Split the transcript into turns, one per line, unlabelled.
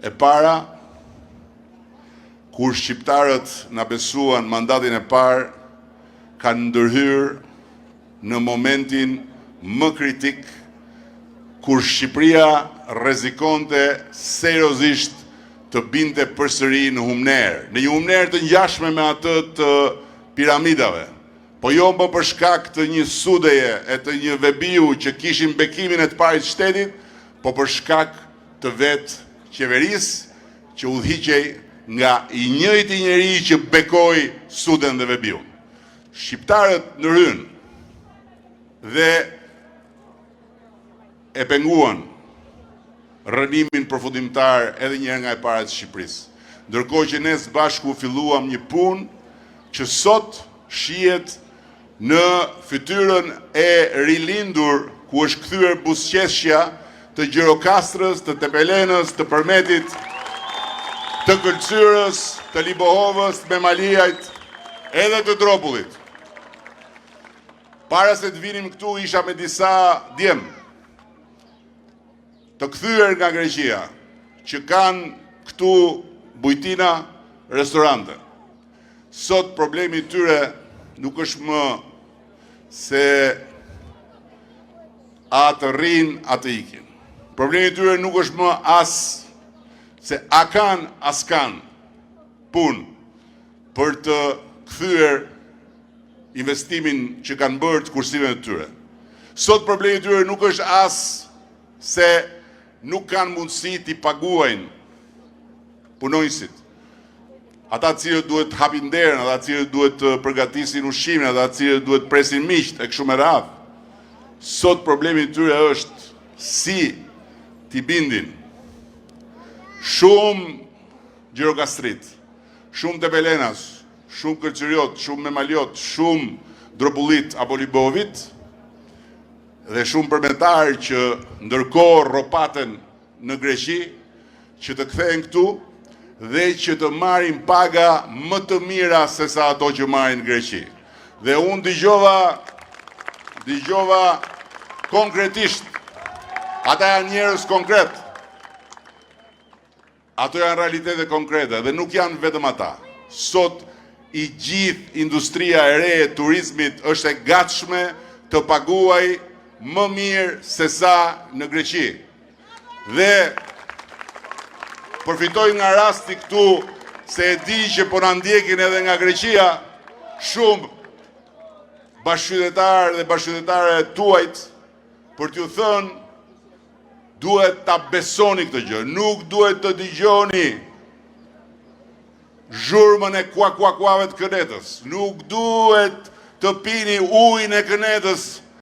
E para, kur shqiptarët na besuan mandatin e parë, kanë ndërhyrë në momentin më kritik, kur Shqipëria rrezikonte seriozisht të binte përsëri në humner, në një humner të ngjashme me atë të piramidave, po jo më për shkak të një sudeje e të një vebiu që kishin bekimin e të parit shtetit, po për shkak të vetë qeverisë që udhëhiqej nga i njëjti njeri që bekoi suden dhe vebiun. Shqiptarët ndërhyn dhe e penguan rënimin përfundimtar edhe njëherë nga e para të Shqipërisë. Ndërkohë që ne së bashku filluam një punë që sot shihet në fytyrën e rilindur ku është kthyer buzëqeshja të Gjirokastrës, të Tepelenës, të Përmetit, të Kërcyrës, të Libohovës, të Memaliajt, edhe të Dropullit. Para se të vinim këtu isha me disa djem të kthyer nga Greqia, që kanë këtu bujtina, restorante. Sot problemi i tyre nuk është më se a të rrinë, a të ikin. Problemi i tyre nuk është më as se a kanë, as kanë punë për të kthyer investimin që kanë bërë të kursive të tyre. Sot problemi i tyre nuk është as se nuk kanë mundësi t'i paguajnë punonjësit. Ata cilët duhet hapin derën, ata cilët duhet të përgatisin ushqimin, ata cilët duhet presin miqt e kështu me radhë. Sot problemi i tyre është si t'i bindin shumë Gjirokastrit, shumë Tepelenas, shumë Kërçëriot, shumë Memaliot, shumë Dropullit apo Libovit, dhe shumë përmetarë që ndërkohë rropaten në Greqi, që të kthehen këtu dhe që të marrin paga më të mira se sa ato që marrin në Greqi. Dhe unë dëgjova konkretisht, ata janë njerëz konkret, ato janë realitete konkrete dhe nuk janë vetëm ata. Sot i gjithë industria e re e turizmit është e gatshme të paguaj më mirë se sa në Greqi. Dhe përfitoj nga rasti këtu se e di që po na ndjekin edhe nga Greqia shumë bashkëqytetarë dhe bashkëqytetare tuajt, për t'ju thënë duhet ta besoni këtë gjë, nuk duhet të dëgjoni zhurmën e kuakuave të Kënetës, nuk duhet të pini ujin e Kënetës